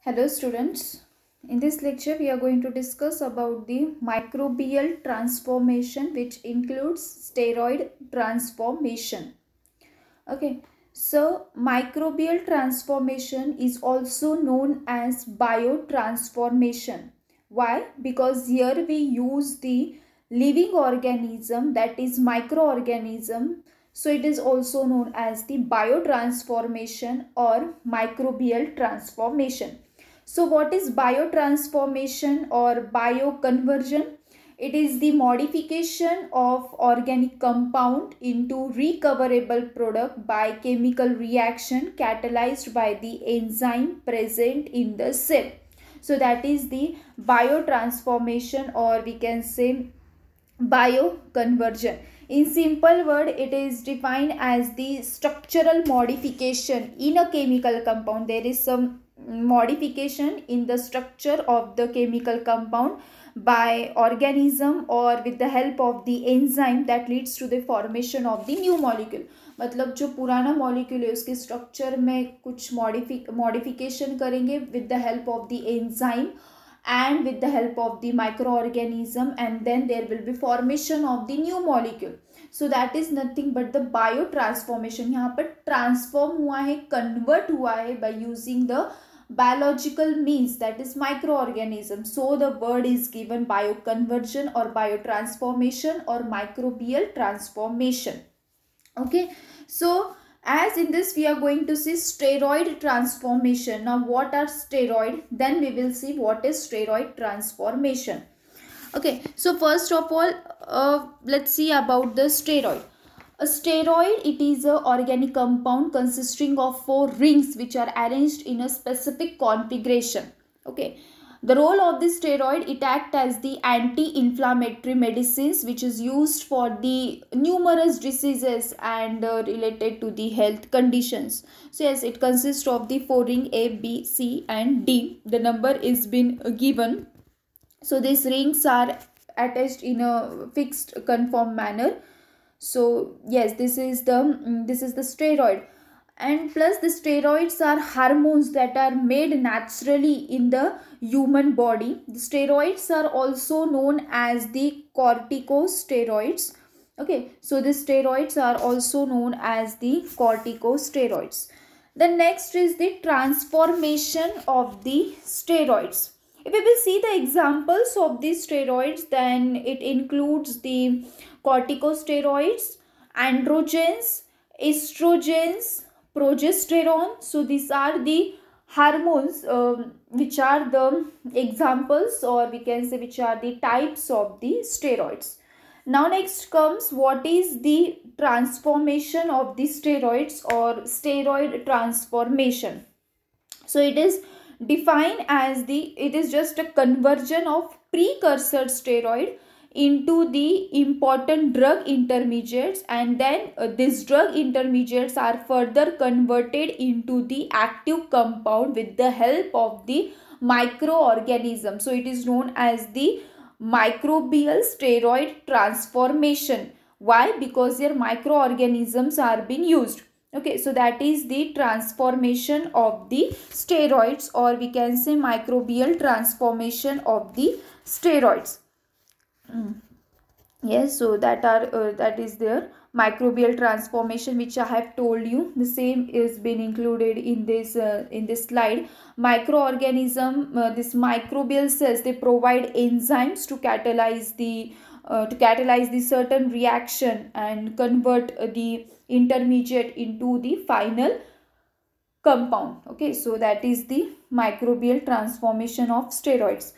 Hello students, in this lecture we are going to discuss about the microbial transformation which includes steroid transformation. Okay, so microbial transformation is also known as biotransformation. Why? Because here we use the living organism, that is microorganism, so it is also known as the biotransformation or microbial transformation. So what is biotransformation or bioconversion? It is the modification of organic compound into recoverable product by chemical reaction catalyzed by the enzyme present in the cell. So that is the biotransformation, or we can say bioconversion. In simple word, it is defined as the structural modification in a chemical compound. There is some modification in the structure of the chemical compound by organism or with the help of the enzyme that leads to the formation of the new molecule. मतलब जो पुराना molecule है उसके structure में कुछ modification करेंगे with the help of the enzyme and with the help of the microorganism, and then there will be formation of the new molecule. So that is nothing but the biotransformation. यहाँ पर transform हुआ है, convert हुआ है by using the biological means, that is microorganism. So the word is given bioconversion or biotransformation or microbial transformation. Okay, so as in this we are going to see steroid transformation. Now what are steroid? Then we will see what is steroid transformation. Okay, so first of all, let's see about the steroid. A steroid, it is a organic compound consisting of 4 rings which are arranged in a specific configuration. Okay, the role of the steroid, it acts as the anti-inflammatory medicines which is used for the numerous diseases and related to the health conditions. So yes, it consists of the 4 ring A, B, C and D. The number is been given. So these rings are attached in a fixed conform manner. So yes, this is the steroid. And plus the steroids are hormones that are made naturally in the human body. The steroids are also known as the corticosteroids. Okay, so the steroids are also known as the corticosteroids. The next is the transformation of the steroids. If we will see the examples of these steroids, then it includes the corticosteroids, androgens, estrogens, progesterone. So these are the hormones which are the examples, or we can say which are the types of the steroids. Now next comes what is the transformation of the steroids or steroid transformation. So it is defined as it is just a conversion of precursor steroid into the important drug intermediates, and then these drug intermediates are further converted into the active compound with the help of the microorganism. So it is known as the microbial steroid transformation. Why? Because their microorganisms are being used. Okay, so that is the transformation of the steroids, or we can say microbial transformation of the steroids. Yes, so that is their microbial transformation which I have told you. The same is been included in this slide. Microorganism, this microbial cells, they provide enzymes to catalyze the certain reaction and convert the intermediate into the final compound. Okay, so that is the microbial transformation of steroids.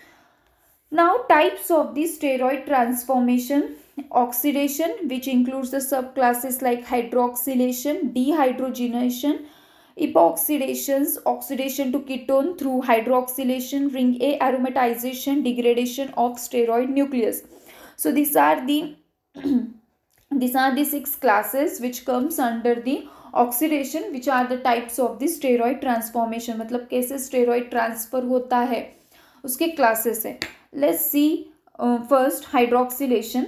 Now types of the steroid transformation: oxidation, which includes the subclasses like hydroxylation, dehydrogenation, epoxidations, oxidation to ketone through hydroxylation, ring A, aromatization, degradation of steroid nucleus. So these are the these are the 6 classes which comes under the oxidation, which are the types of the steroid transformation. मतलब कैसे steroid transfer होता है उसके classes है. Let's see first hydroxylation.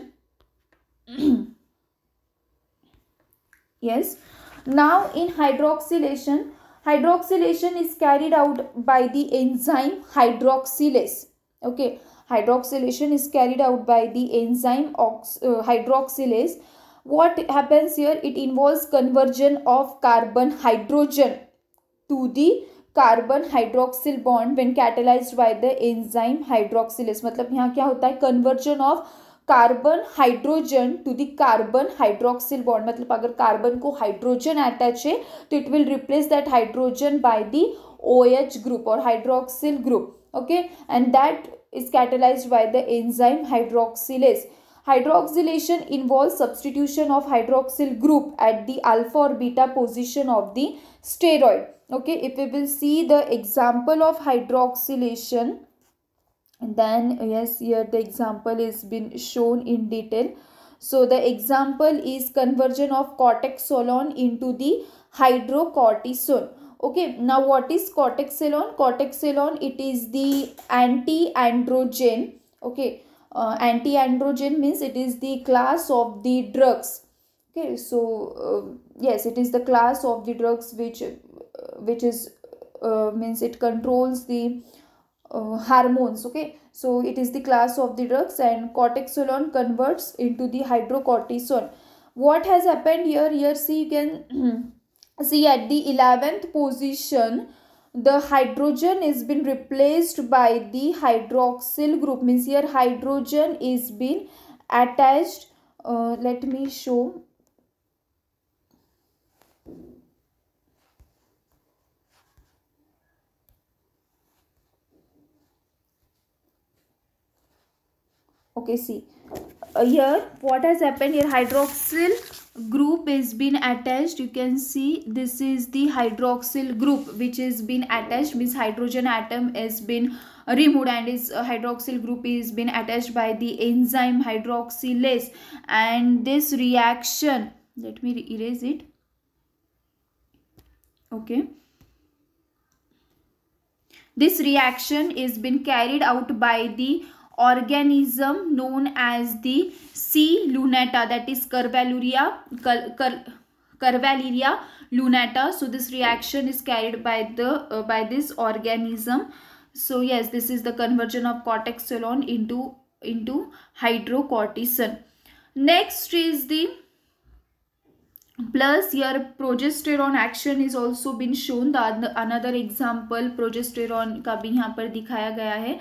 Yes, now in hydroxylation, Hydroxylation is carried out by the enzyme hydroxylase. Okay, hydroxylation is carried out by the enzyme hydroxylase. What happens here? It involves conversion of carbon hydrogen to the carbon hydroxyl bond when catalyzed by the enzyme hydroxylase. मतलब यहाँ क्या होता है? Conversion of carbon hydrogen to the carbon hydroxyl bond. मतलब अगर carbon को hydrogen attach है तो it will replace that hydrogen by the OH group और hydroxyl group. Okay, and that is catalyzed by the enzyme hydroxylase. Hydroxylation involves substitution of hydroxyl group at the alpha or beta position of the steroid. Okay, if we will see the example of hydroxylation, then yes, here the example is been shown in detail. So the example is conversion of cortexolone into the hydrocortisone. Okay, now what is cortexolone? Cortexolone, it is the anti-androgen. Okay, anti-androgen means it is the class of the drugs. Okay, so yes, it is the class of the drugs which is means it controls the hormones. Okay, so it is the class of the drugs, and cortexolone converts into the hydrocortisone. What has happened here? Here see, you can see at the 11th position the hydrogen is been replaced by the hydroxyl group. Means here hydrogen is been attached. Let me show. Okay, see here what has happened. Here hydroxyl group is been attached. You can see this is the hydroxyl group which is been attached, means hydrogen atom has been removed, and is hydroxyl group is been attached by the enzyme hydroxylase. And this reaction, let me erase it. Okay, this reaction is been carried out by the organism known as the C. lunata, that is Curvalaria lunata. So this reaction is carried by the by this organism. So yes, this is the conversion of cortexolone into hydrocortisone. Next is the plus here progesterone action is also been shown. The another example progesterone का भी यहाँ पर दिखाया गया है,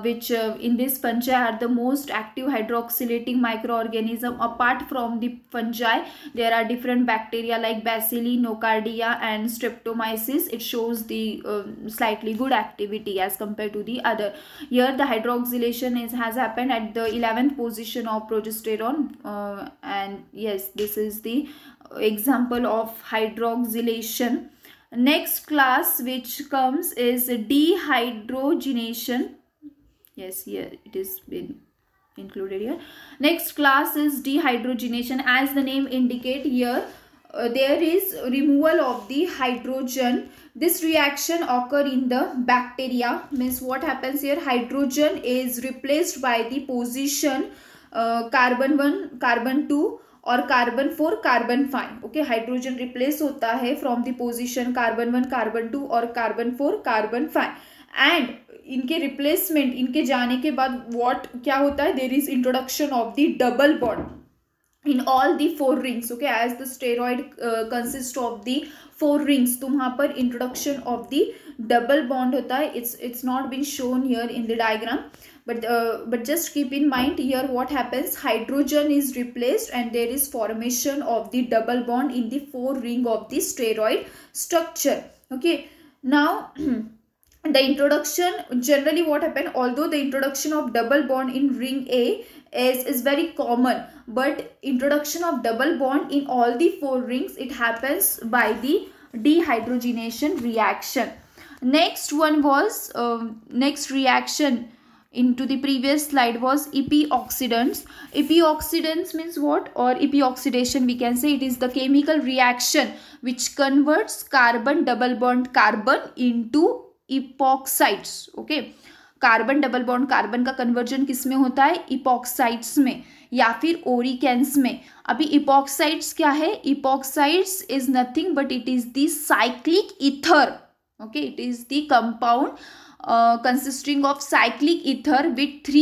which in this fungi are the most active hydroxylating microorganism. Apart from the fungi, there are different bacteria like Bacilli, Nocardia and Streptomyces. It shows the slightly good activity as compared to the other. Here the hydroxylation has happened at the 11th position of progesterone, and yes, this is the example of hydroxylation. Next class which comes is dehydrogenation. Yes, here it is been included here. Next class is dehydrogenation. As the name indicate, here there is removal of the hydrogen. This reaction occur in the bacteria. Means what happens here? Hydrogen is replaced by the position carbon 1, carbon 2 और carbon 4, carbon 5. Okay, hydrogen replace होता है from the position carbon 1, carbon 2 और carbon 4, carbon 5. And इनके replacement, इनके जाने के बाद what क्या होता है? There is introduction of the double bond in all the 4 rings. Okay, as the steroid consist of the 4 rings, तो वहाँ पर introduction of the double bond होता है. It's not been shown here in the diagram, but just keep in mind here what happens. Hydrogen is replaced and there is formation of the double bond in the 4 ring of the steroid structure. Okay, now the introduction, generally what happened, although the introduction of double bond in ring A is very common, but introduction of double bond in all the 4 rings, it happens by the dehydrogenation reaction. Next one was next reaction into the previous slide was epioxidants. Epioxidants means what? Or epioxidation we can say, it is the chemical reaction which converts carbon double bond carbon into epoxides. Okay, carbon double bond carbon का conversion किस में होता है, इपॉक्साइड्स में या फिर ओरिकेन्स में। अभी इपॉक्साइड्स क्या है, epoxides is nothing but it is the cyclic ether, okay, it is the compound consisting of cyclic ether with 3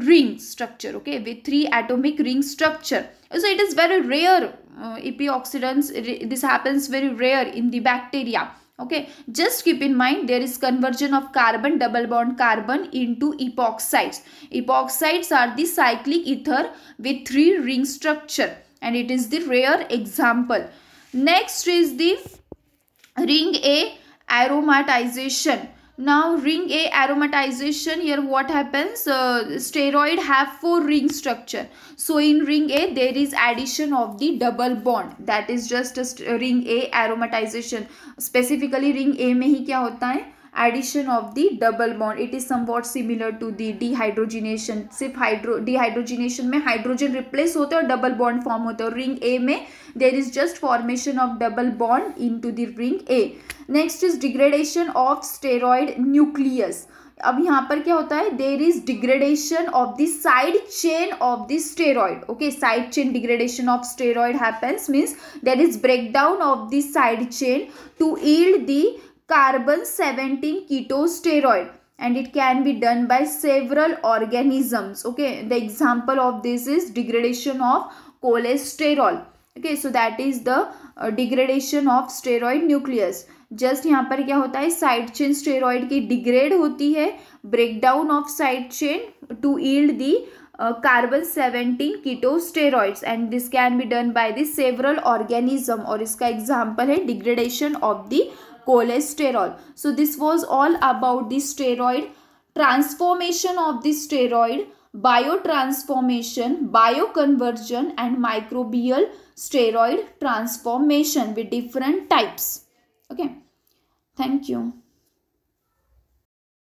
ring structure, okay, with 3 atomic ring structure. So it is very rare, epioxidants, this happens very rare in the bacteria, okay. Just keep in mind there is conversion of carbon double bond carbon into epoxides. Epoxides are the cyclic ether with 3 ring structure and it is the rare example. Next is the ring A aromatization. Now ring A aromatization, here what happens, steroid have 4 ring structure. So in ring A there is addition of the double bond, that is just a ring A aromatization. Specifically ring A में ही क्या होता है, addition of the double bond. It is somewhat similar to the dehydrogenation. सिर्फ dehydrogenation में hydrogen replace होते हैं और double bond form होते हैं, और रिंग ए में there is just formation of double bond into the ring A. Next is degradation of steroid nucleus. अब यहाँ पर क्या होता है, there is degradation of the side chain of the steroid, okay, side chain degradation of steroid happens, means there is breakdown of the side chain to yield the carbon 17 ketosteroid, and it can be done by several organisms, okay. The example of this is degradation of cholesterol, okay. So that is the degradation of steroid nucleus. जस्ट यहाँ पर क्या होता है, side chain steroid की degrade होती है, breakdown of side chain to yield the carbon 17 ketosteroids, and this can be done by the several organism, और इसका एग्जांपल है degradation of the cholesterol. So this was all about the steroid, transformation of the steroid, biotransformation, bioconversion and microbial steroid transformation with different types. Okay, thank you.